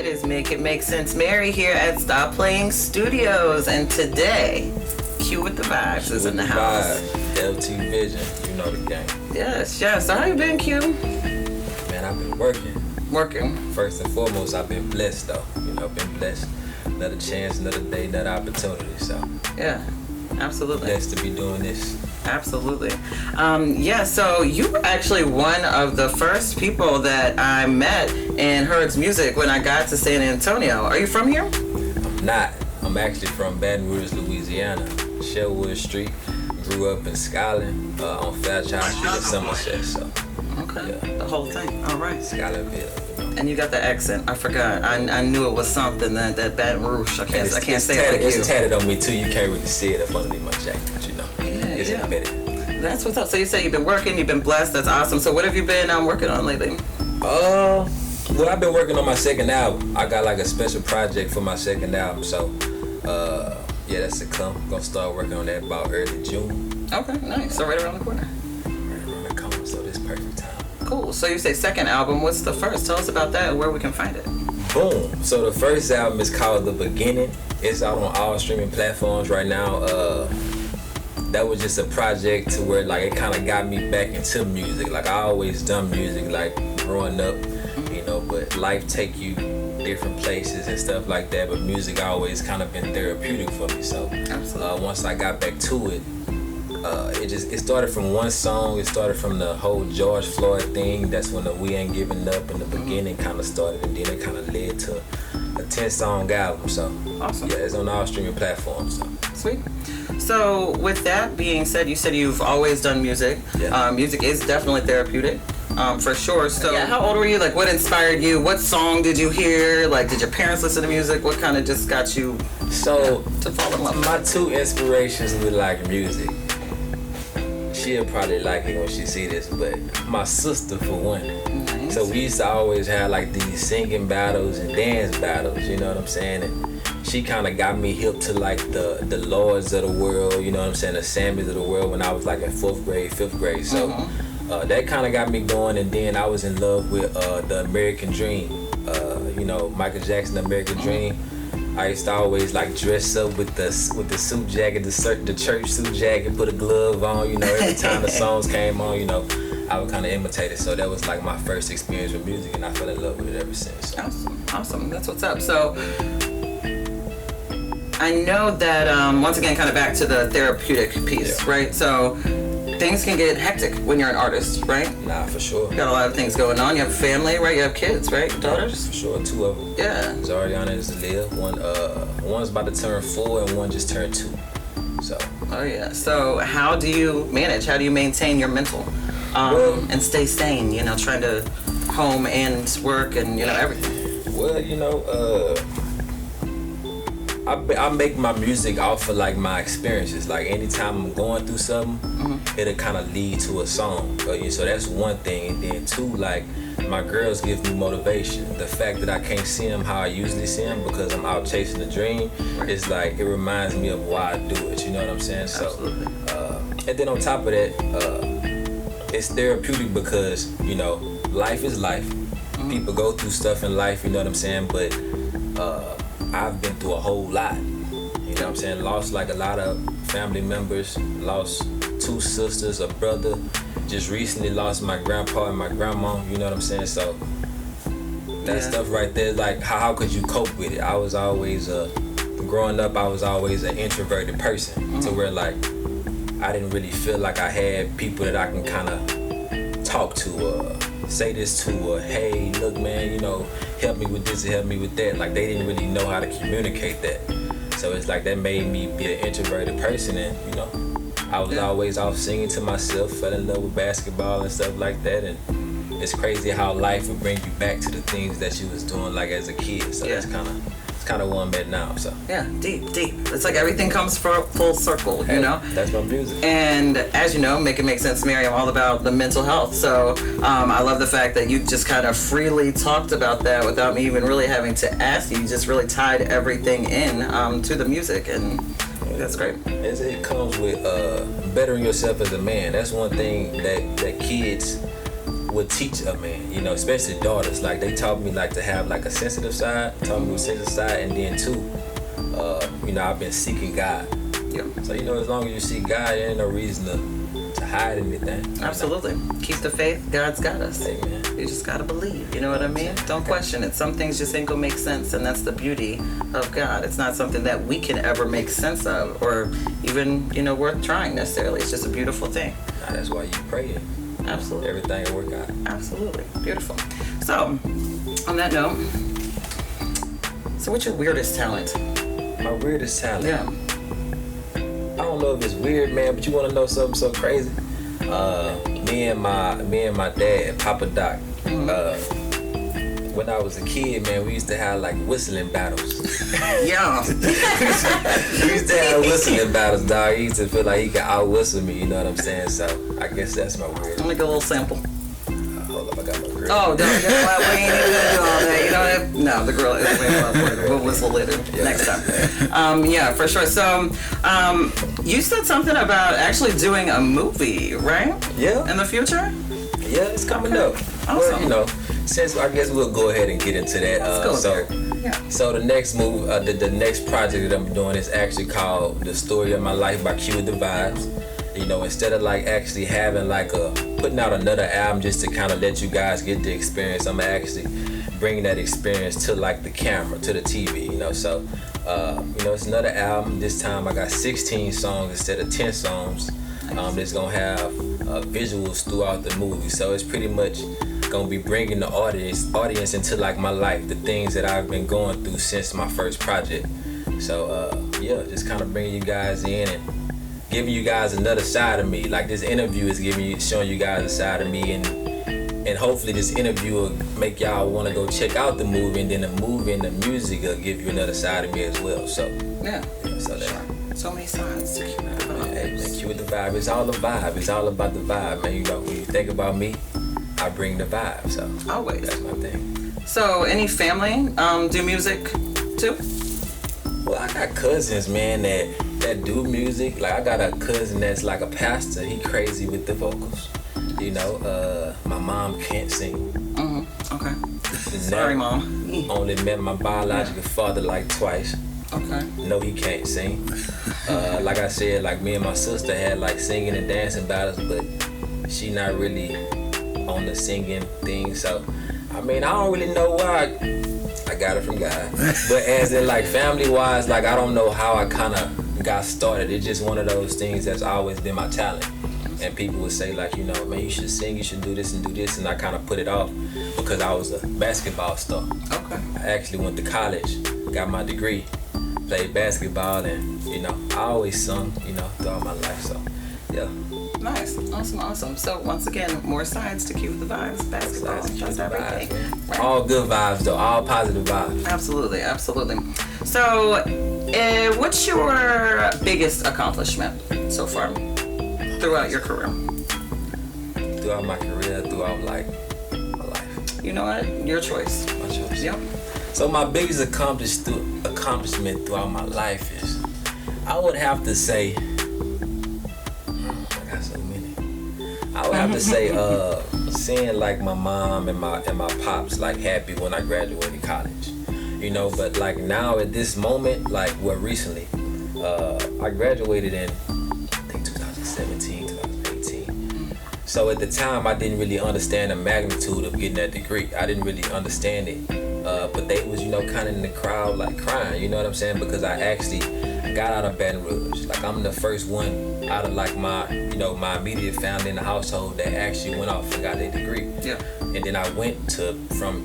It is Make It Make Sense Mary here at Stop Playing Studios, and today, Quewithdavybez is in the house. LT Vision, you know the game. Yes. So how you been, Q? Man, I've been working. First and foremost, I've been blessed though. Been blessed. Another chance, another day, another opportunity. So yeah, absolutely. Blessed to be doing this. Absolutely. So you were actually one of the first people that I met and heard music when I got to San Antonio. Are you from here? I'm not. I'm actually from Baton Rouge, Louisiana. Sherwood Street. Grew up in Skyland on Fairchild Street in Somerset. So. Okay. Yeah. The whole thing. All right. Skylandville. And you got the accent. I forgot. I knew it was something that Baton Rouge. I can't say tatted, it like you. It's tatted on me too. You can't really see it up underneath my jacket, but it's embedded. That's what's up. So you say you've been working, you've been blessed. That's awesome. So what have you been working on lately? Well, I've been working on my second album. I got like a special project for my second album. So, that's to come. I'm gonna start working on that about early June. Okay, nice. So right around the corner. Right around the corner. So this perfect time. Cool. So you say second album. What's the first? Tell us about that and where we can find it. Boom. So the first album is called The Beginning. It's out on all streaming platforms right now. That was just a project to where like it kind of got me back into music. Like I always done music like growing up, but life take you different places and stuff like that. But music always kind of been therapeutic for me. So once I got back to it, it started from one song. It started from the whole George Floyd thing. That's when the We Ain't Giving Up in the beginning kind of started, and then it kind of led to a 10-song album. So awesome. Yeah, it's on all streaming platforms. So. Sweet. So with that being said, you said you've always done music. Yeah. Music is definitely therapeutic, for sure. So how old were you? Like, what inspired you? What song did you hear? Like, did your parents listen to music? What kind of just got you to fall in love? My two inspirations were like music. She'll probably like it when she see this, but my sister for one. Nice. So we used to always have like these singing battles and dance battles, you know what I'm saying? And she kind of got me hip to like the Lords of the world, you know what I'm saying, the Sammys of the world when I was like in 4th grade, 5th grade. So that kind of got me going, and then I was in love with the American Dream, Michael Jackson, the American Dream. I used to always like dress up with the suit jacket, the church suit jacket, put a glove on, every time the songs came on, I would kind of imitate it. So that was like my first experience with music, and I fell in love with it ever since. Awesome. That's what's up. So I know that once again, kind of back to the therapeutic piece, right? So things can get hectic when you're an artist, right? Nah, for sure. You got a lot of things going on. You have a family, right? You have kids, right? Daughters? For sure, 2 of them. Yeah. Zariana and Zalia. One's about to turn 4 and one just turned 2. So. Oh yeah. So how do you manage? How do you maintain your mental and stay sane? Trying to home and work and everything. Well, I make my music off of like my experiences. Like anytime I'm going through something, it'll kind of lead to a song. So that's one thing. And then 2, like my girls give me motivation. The fact that I can't see them how I usually see them because I'm out chasing the dream, it's like it reminds me of why I do it. You know what I'm saying? Absolutely. So, and then on top of that, it's therapeutic because life is life. People go through stuff in life. You know what I'm saying? But I've been through a whole lot, you know what I'm saying? Lost like a lot of family members, lost 2 sisters, a brother, just recently lost my grandpa and my grandma, you know what I'm saying? So that stuff right there, like how could you cope with it? I was always, growing up, I was always an introverted person to where like I didn't really feel like I had people that I can kind of talk to, say this to, hey, look, man, help me with this, help me with that. Like they didn't really know how to communicate that. So it's like that made me be an introverted person, and I was always off singing to myself, fell in love with basketball and stuff like that. And it's crazy how life will bring you back to the things that you was doing like as a kid. So that's kind of where I'm at now. So deep. It's like everything comes full circle, That's my music. And as you know, Make It Make Sense Mary, I'm all about the mental health. So I love the fact that you just kind of freely talked about that without me even really having to ask you. You just really tied everything in to the music, and that's great. It comes with bettering yourself as a man. That's one thing that kids would teach a man, you know, especially daughters. Like they taught me like to have like a sensitive side, taught me a sensitive side, and then too, you know, I've been seeking God. Yeah. So you know, as long as you seek God, there ain't no reason to hide anything. Absolutely. Keep the faith. God's got us. Amen. You just gotta believe. You know what I mean? Don't question it. Some things just ain't gonna make sense, and that's the beauty of God. It's not something that we can ever make sense of, or even, you know, worth trying necessarily. It's just a beautiful thing. Now, that's why you pray. Absolutely. Everything will work out. Absolutely. Beautiful. So, on that note, so what's your weirdest talent? My weirdest talent. Yeah. I don't know if it's weird, man, but you want to know something so crazy? Me and my dad, Papa Doc. When I was a kid, man, we used to have like whistling battles. Yeah. We used to have whistling battles, dog. He used to feel like he could out whistle me. You know what I'm saying? So I guess that's my weird. Let me get a little sample. Hold up, I got my grill. Oh, don't we ain't even gonna do all that. You know that? No, the grill is way up later. We'll whistle later next time. Yeah, for sure. So, you said something about actually doing a movie, right? Yeah. In the future? Yeah, it's coming up. Awesome. Well, you know, since I guess we'll go ahead and get into that. Let's go there. Yeah. So the next move, the next project that I'm doing is actually called "The Story of My Life" by Quewithdavybez. You know, instead of like actually having like putting out another album just to kind of let you guys get the experience, I'm actually bringing that experience to like the camera, to the TV. You know, so you know, it's another album. This time I got 16 songs instead of 10 songs. It's gonna have visuals throughout the movie, so it's pretty much gonna be bringing the audience into like my life, the things that I've been going through since my first project. So yeah, just kind of bringing you guys in and giving you guys another side of me. Like this interview is showing you guys a side of me, and hopefully this interview will make y'all want to go check out the movie, and then the movie and the music will give you another side of me as well. So yeah, so that. Sure. So many sides to Cue with the vibe. It's all the vibe. It's all about the vibe, man. You know, when you think about me, I bring the vibe. So always, that's my thing. So, any family do music too? Well, I got cousins, man, that do music. Like I got a cousin that's like a pastor. He crazy with the vocals. You know, my mom can't sing. Okay. Sorry, Mom. Only met my biological father like twice. Okay. No, he can't sing. Like I said, like me and my sister had like singing and dancing battles, but she not really on the singing thing. So, I mean, I don't really know why I got it from God. But as in like family wise, like I don't know how I kind of got started. It's just one of those things that's always been my talent. And people would say like, you know, man, you should sing, you should do this and do this. And I kind of put it off because I was a basketball star. Okay. I actually went to college, got my degree, played basketball, and you know, I always sung, you know, throughout my life. So, yeah. Nice, awesome. So once again, more sides to Quewithdavybez, basketball, just everything. Right. All good vibes though, all positive vibes. Absolutely. So, what's your biggest accomplishment so far throughout your career? Throughout my career, throughout like my life. You know what? Your choice. My choice. Yep. So my biggest accomplishment throughout my life is, I would have to say, I got so many. I would have to say, seeing like my mom and my pops like happy when I graduated college, you know. But like now at this moment, like recently, I graduated in I think 2017, 2018. So at the time, I didn't really understand the magnitude of getting that degree. I didn't really understand it. But they was, you know, kind of in the crowd, like crying, you know what I'm saying? Because I actually got out of Baton Rouge. Like I'm the first one out of like my immediate family in the household that actually went off and got their degree. Yeah. And then I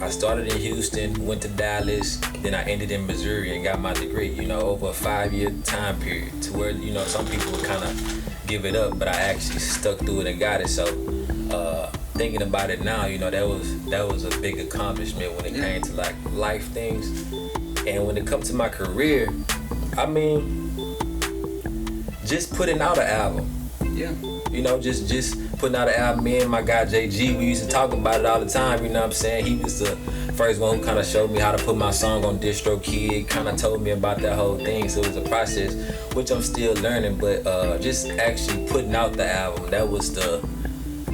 I started in Houston, went to Dallas, then I ended in Missouri and got my degree, you know, over a 5-year time period to where, you know, some people would kind of give it up, but I actually stuck through it and got it. So, thinking about it now, you know, that was a big accomplishment when it came to like life things. And when it comes to my career, I mean, just putting out an album. Yeah. You know, just putting out an album. Me and my guy JG, we used to talk about it all the time, you know what I'm saying? He was the first one who kind of showed me how to put my song on DistroKid, kind of told me about that whole thing. So it was a process, which I'm still learning, but just actually putting out the album, that was the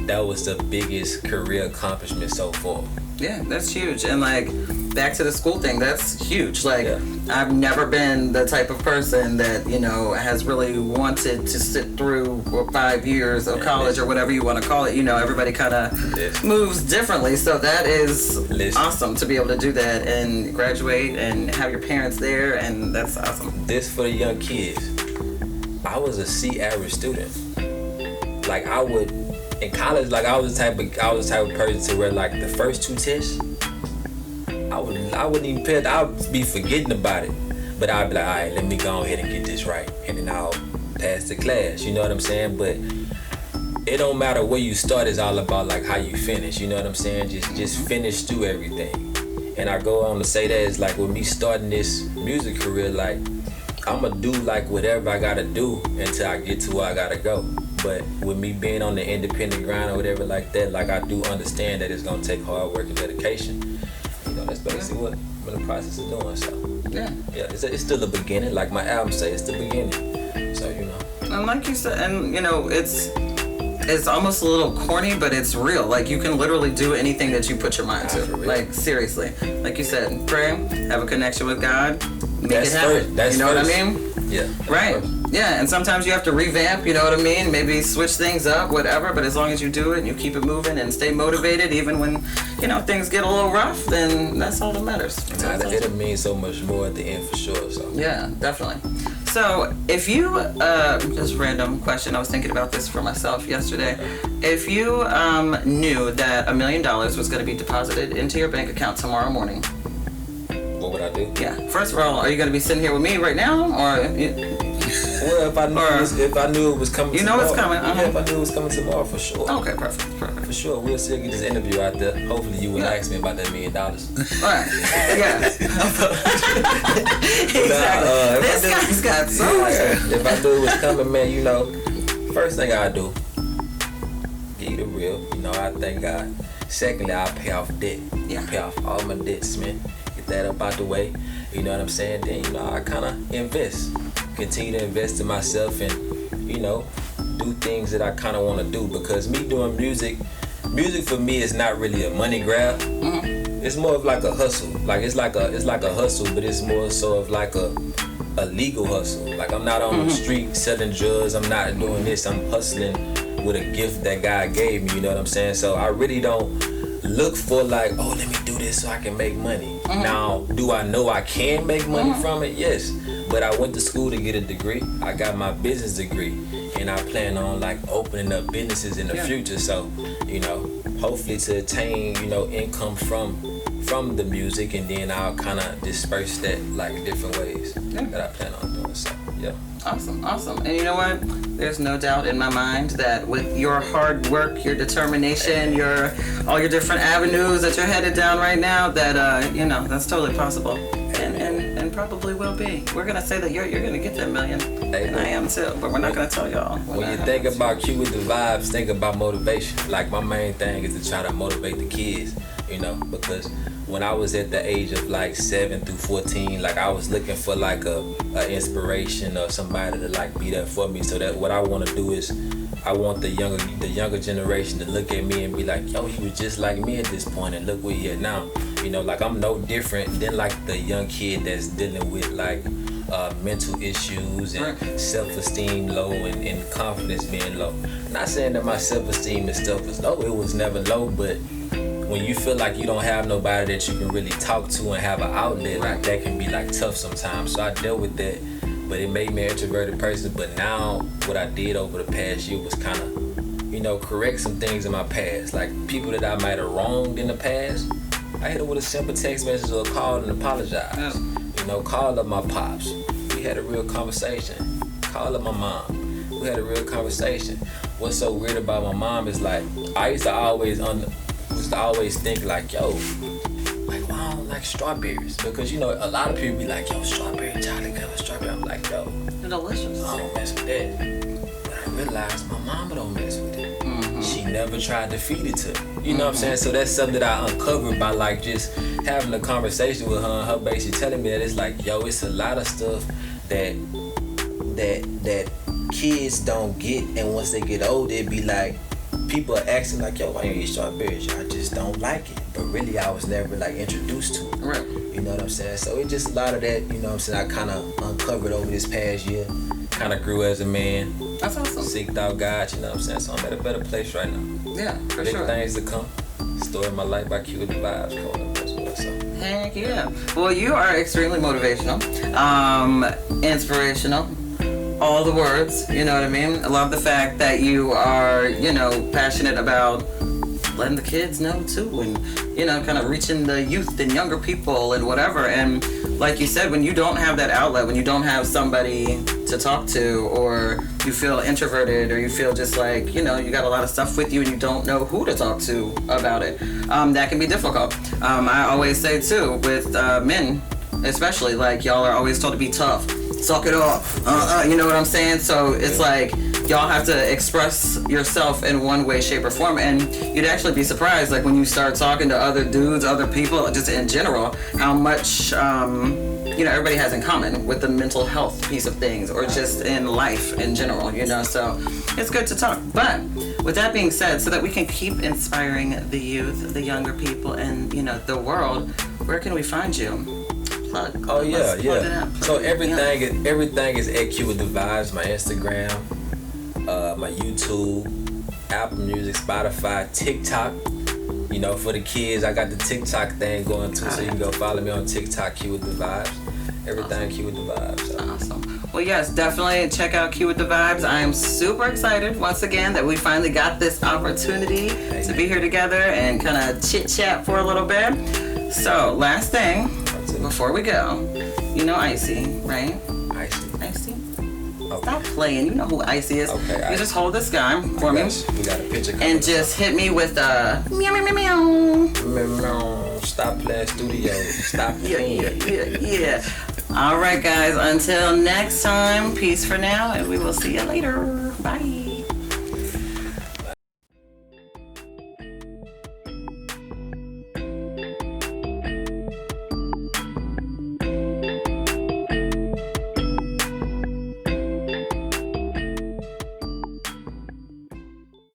that was the biggest career accomplishment so far. Yeah, that's huge. And like, back to the school thing, that's huge. Like, Yeah. I've never been the type of person that, you know, has really wanted to sit through 5 years of college or whatever you want to call it. You know, everybody kind of moves differently. So that is awesome to be able to do that and graduate and have your parents there. And that's awesome. This for the young kids. I was a C average student. Like I would, in college, like I was the type of person to where like the first 2 tests, I wouldn't even pay. I would be forgetting about it, but I'd be like, all right, let me go ahead and get this right, and then I'll pass the class. You know what I'm saying? But it don't matter where you start. It's all about like how you finish. You know what I'm saying? Just finish through everything. And I go on to say that it's like with me starting this music career, like I'ma do like whatever I gotta do until I get to where I gotta go. But with me being on the independent grind or whatever like that, like I do understand that it's gonna take hard work and dedication. You know, that's basically what I'm in the process of doing. So yeah, it's still the beginning. Like my album say, it's the beginning. So you know. And like you said, and you know, it's almost a little corny, but it's real. Like you can literally do anything that you put your mind to. Like seriously, like you said, pray, have a connection with God, make it happen. You know what I mean? Yeah. Right. Yeah, and sometimes you have to revamp, you know what I mean? Maybe switch things up, whatever, but as long as you do it and you keep it moving and stay motivated, even when, you know, things get a little rough, then that's all that matters. It'll mean so much more at the end for sure. So. Yeah, definitely. So if you, just random question, I was thinking about this for myself yesterday. If you knew that $1 million was going to be deposited into your bank account tomorrow morning, what would I do? Yeah. First of all, are you going to be sitting here with me right now, or? Well, if I knew it was coming, you know tomorrow, it's coming. Yeah, if I knew it was coming tomorrow, for sure. Okay, perfect. For sure, we'll still get this interview out there. Hopefully, you wouldn't ask me about that $1 million. Right. Yeah. Exactly. This guy's got so much. If I knew it was coming, man, you know, first thing I do, give you the real. You know, I thank God. Secondly, I'll pay off debt. Yeah. Pay off all my debts, man. Get that up out the way. You know what I'm saying? Then, you know, I kind of invest. Continue to invest in myself and, you know, do things that I kind of want to do. Because me doing music for me is not really a money grab. Mm-hmm. It's more of like a hustle. Like it's like a hustle, but it's more so of like a legal hustle. Like I'm not on the street selling drugs. I'm not doing this. I'm hustling with a gift that God gave me. You know what I'm saying? So I really don't look for like, oh, let me do this so I can make money. Mm-hmm. Now, do I know I can make money from it? Yes. But I went to school to get a degree. I got my business degree, and I plan on like opening up businesses in the future. So, you know, hopefully to attain, you know, income from the music, and then I'll kind of disperse that like different ways that I plan on doing. So, yeah. Awesome. And you know what? There's no doubt in my mind that with your hard work, your determination, all your different avenues that you're headed down right now, that you know, that's totally possible. And probably will be. We're gonna say that you're gonna get that $1 million, and I am too. But we're not gonna tell y'all. When you think about Quewithdavybez, think about motivation. Like my main thing is to try to motivate the kids, you know, because when I was at the age of like 7 through 14, like I was looking for like a inspiration or somebody to like be there for me. So that what I want to do is I want the younger generation to look at me and be like, yo, he was just like me at this point, and look where he at now. You know, like I'm no different than like the young kid that's dealing with like mental issues and self-esteem low and confidence being low. Not saying that my self-esteem and stuff was low. It was never low, but when you feel like you don't have nobody that you can really talk to and have an outlet, like that can be like tough sometimes. So I dealt with that, but it made me an introverted person. But now what I did over the past year was kind of, you know, correct some things in my past. Like people that I might have wronged in the past, I hit them with a simple text message or a call and apologize. You know, call up my pops. We had a real conversation. Call up my mom. We had a real conversation. What's so weird about my mom is like, I used to always think like, yo, like, why I don't like strawberries? Because, you know, a lot of people be like, yo, strawberry, chocolate covered strawberry. I'm like, yo, they're delicious. I don't mess with that. But I realized my mama don't mess with it. She never tried to feed it to me. You know what I'm saying? So that's something that I uncovered by like just having a conversation with her, and her basically telling me that it's like, yo, it's a lot of stuff that kids don't get, and once they get older, it be like people are asking like, yo, why you eat strawberries? I just don't like it. But really, I was never like introduced to it. Right. You know what I'm saying? So it's just a lot of that, you know what I'm saying, I kind of uncovered over this past year. Kind of grew as a man. That's awesome. Seeked out God, you know what I'm saying? So I'm at a better place right now. Yeah, for Big sure. things to come. Story of my life by Quewithdavybez coming up as well. So. Heck yeah. Well, you are extremely motivational, inspirational, all the words, you know what I mean? I love the fact that you are, you know, passionate about letting the kids know too, and, you know, kind of reaching the youth and younger people and whatever. And like you said, when you don't have that outlet, when you don't have somebody to talk to, or you feel introverted, or you feel just like, you know, you got a lot of stuff with you and you don't know who to talk to about it, that can be difficult. I always say too, with men especially, like, y'all are always told to be tough, suck it up, you know what I'm saying? So it's like, y'all have to express yourself in one way, shape, or form, and you'd actually be surprised, like, when you start talking to other dudes, other people, just in general, how much, you know, everybody has in common with the mental health piece of things, or just in life in general, you know, so it's good to talk. But with that being said, so that we can keep inspiring the youth, the younger people, and, you know, the world, where can we find you? Plug. Oh yeah, Plug yeah. it So everything is at Quewithdavybez, my Instagram, my YouTube, Apple Music, Spotify, TikTok. You know, for the kids, I got the TikTok thing going too, so you can go follow me on TikTok, Quewithdavybez. Everything Quewithdavybez. So. Awesome. Well, yes, definitely check out Quewithdavybez. I am super excited once again that we finally got this opportunity to be here together and kind of chit chat for a little bit. So, last thing before we go, you know Icy, right? Icy. Okay. Stop playing. You know who Icy is. Okay, you just hold this guy for me. We got a picture. And just hit me with a meow meow meow meow. Stop playing studio. Stop playing. Yeah. All right, guys. Until next time, peace for now, and we will see you later. Bye.